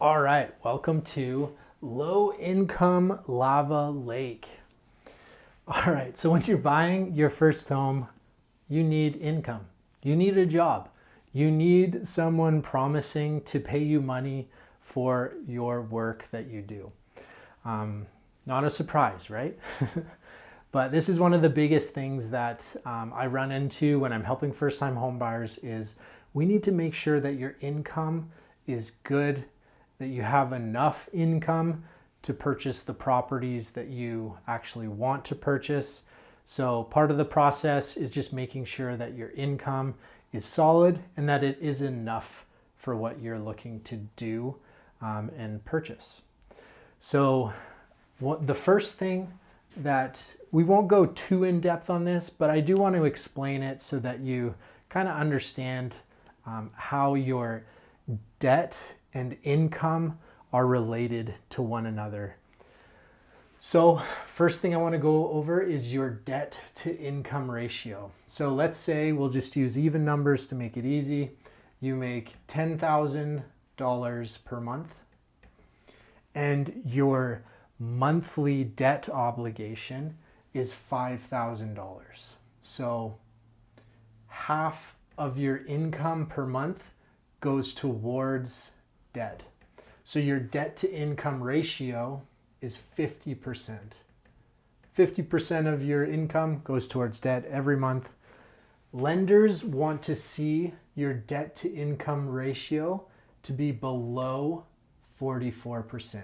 All right, welcome to Low Income Lava Lake. All right, so when you're buying your first home, you need income. You need a job. You need someone promising to pay you money for your work that you do. Not a surprise, right? But this is one of the biggest things that I run into when I'm helping first-time home buyers is we need to make sure that your income is good, that you have enough income to purchase the properties that you actually want to purchase. So part of the process is just making sure that your income is solid and that it is enough for what you're looking to do and purchase. So the first thing that we won't go too in depth on this, but I do want to explain it so that you kind of understand how your debt and income are related to one another. So first thing I want to go over is your debt to income ratio. So let's say we'll just use even numbers to make it easy. You make $10,000 per month and your monthly debt obligation is $5,000. So half of your income per month goes towards debt. So your debt to income ratio is 50%. 50% of your income goes towards debt every month. Lenders want to see your debt to income ratio to be below 44%.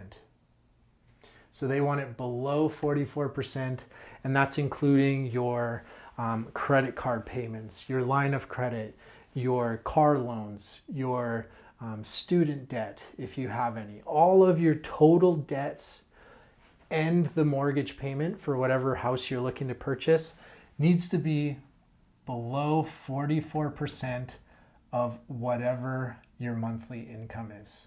So they want it below 44%, and that's including your credit card payments, your line of credit, your car loans, your student debt, if you have any. All of your total debts and the mortgage payment for whatever house you're looking to purchase needs to be below 44% of whatever your monthly income is.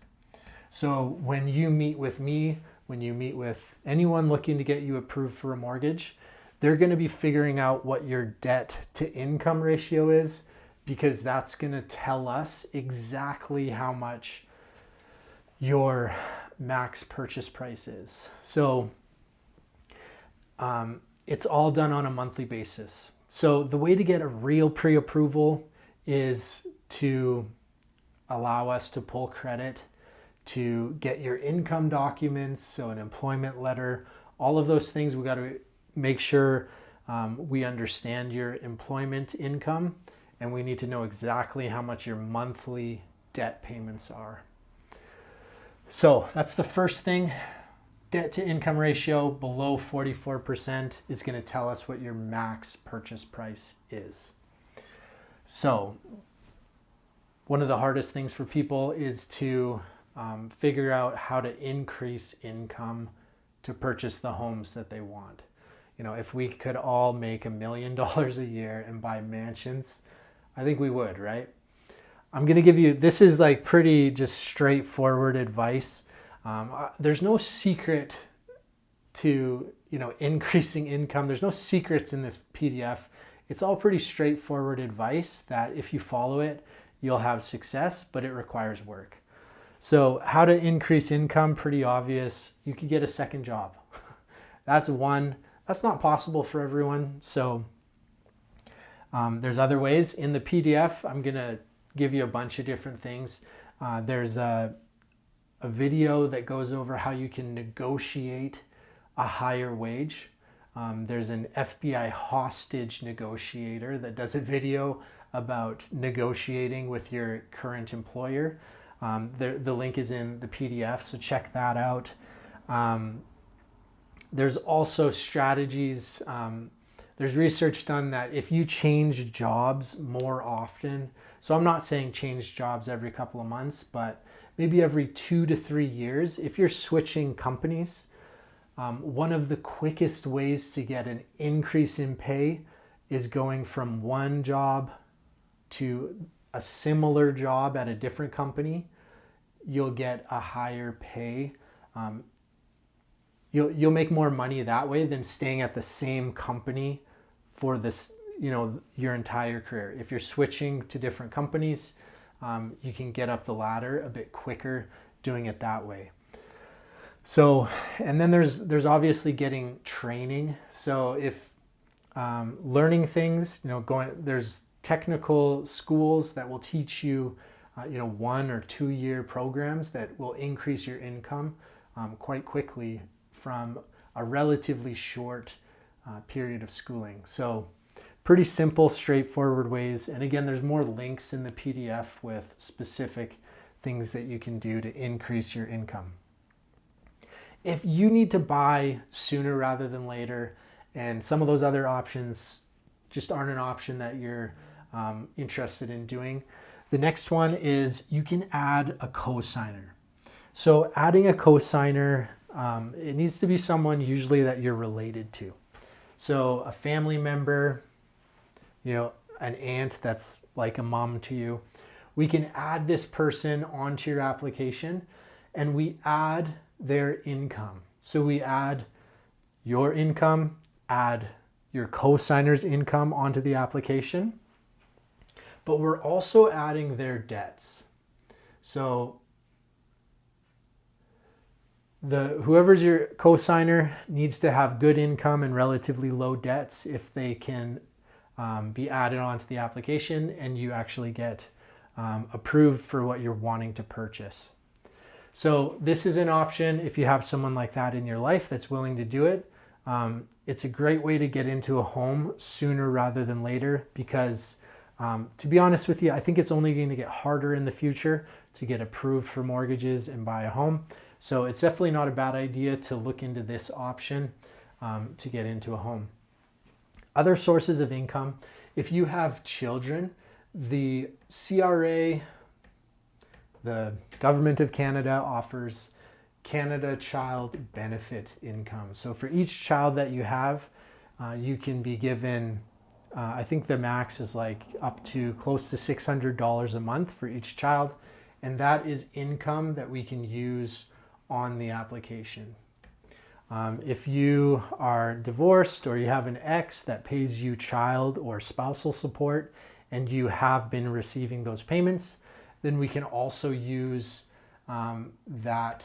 So when you meet with me, when you meet with anyone looking to get you approved for a mortgage, they're going to be figuring out what your debt to income ratio is, because that's going to tell us exactly how much your max purchase price is. So it's all done on a monthly basis. So the way to get a real pre-approval is to allow us to pull credit, to get your income documents, so an employment letter, all of those things. We got to make sure we understand your employment income, and we need to know exactly how much your monthly debt payments are. So that's the first thing. Debt to income ratio below 44% is going to tell us what your max purchase price is. So one of the hardest things for people is to figure out how to increase income to purchase the homes that they want. You know, if we could all make $1 million a year and buy mansions, I think we would, right? I'm going to give you, this is like pretty just straightforward advice. There's no secret to, increasing income. There's no secrets in this PDF. It's all pretty straightforward advice that if you follow it, you'll have success, but it requires work. So how to increase income, pretty obvious. You could get a second job. That's one. That's not possible for everyone. So there's other ways. In the PDF, I'm going to give you a bunch of different things. There's a video that goes over how you can negotiate a higher wage. There's an FBI hostage negotiator that does a video about negotiating with your current employer. The link is in the PDF, so check that out. There's also strategies. There's research done that if you change jobs more often, so I'm not saying change jobs every couple of months, but maybe every 2 to 3 years, if you're switching companies, one of the quickest ways to get an increase in pay is going from one job to a similar job at a different company. You'll get a higher pay. You'll make more money that way than staying at the same company for this, your entire career. If you're switching to different companies, you can get up the ladder a bit quicker doing it that way. So, and then there's obviously getting training. So if learning things, there's technical schools that will teach you, 1 or 2 year programs that will increase your income quite quickly from a relatively short period of schooling. So pretty simple, straightforward ways. And again, there's more links in the PDF with specific things that you can do to increase your income. If you need to buy sooner rather than later, and some of those other options just aren't an option that you're interested in doing, the next one is you can add a cosigner. So adding a cosigner, it needs to be someone usually that you're related to. So a family member, an aunt that's like a mom to you. We can add this person onto your application, and we add their income. So we add your income, add your cosigner's income onto the application, but we're also adding their debts. So whoever's your cosigner needs to have good income and relatively low debts if they can be added onto the application and you actually get approved for what you're wanting to purchase. So this is an option if you have someone like that in your life that's willing to do it. It's a great way to get into a home sooner rather than later because to be honest with you, I think it's only going to get harder in the future to get approved for mortgages and buy a home. So it's definitely not a bad idea to look into this option to get into a home. Other sources of income, if you have children, the CRA, the Government of Canada, offers Canada Child Benefit Income. So for each child that you have, you can be given, I think the max is like up to close to $600 a month for each child. And that is income that we can use on the application. If you are divorced or you have an ex that pays you child or spousal support and you have been receiving those payments, then we can also use that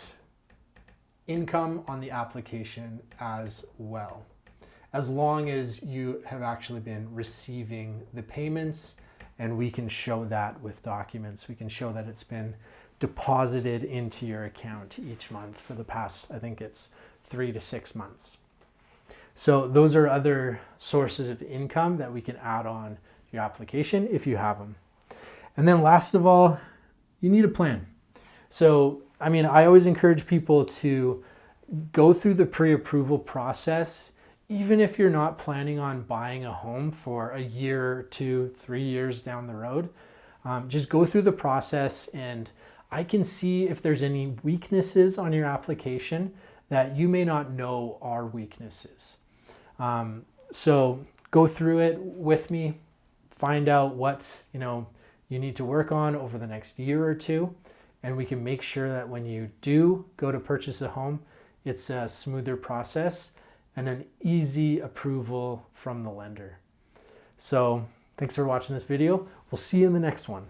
income on the application as well, as long as you have actually been receiving the payments, and we can show that with documents. We can show that it's been deposited into your account each month for the past, I think it's 3 to 6 months. So those are other sources of income that we can add on your application if you have them. And then last of all, you need a plan. So, I always encourage people to go through the pre-approval process, even if you're not planning on buying a home for a year, 2, 3 years down the road. Just go through the process, and I can see if there's any weaknesses on your application that you may not know are weaknesses. So go through it with me, find out what you need to work on over the next year or two, and we can make sure that when you do go to purchase a home, it's a smoother process and an easy approval from the lender. So thanks for watching this video. We'll see you in the next one.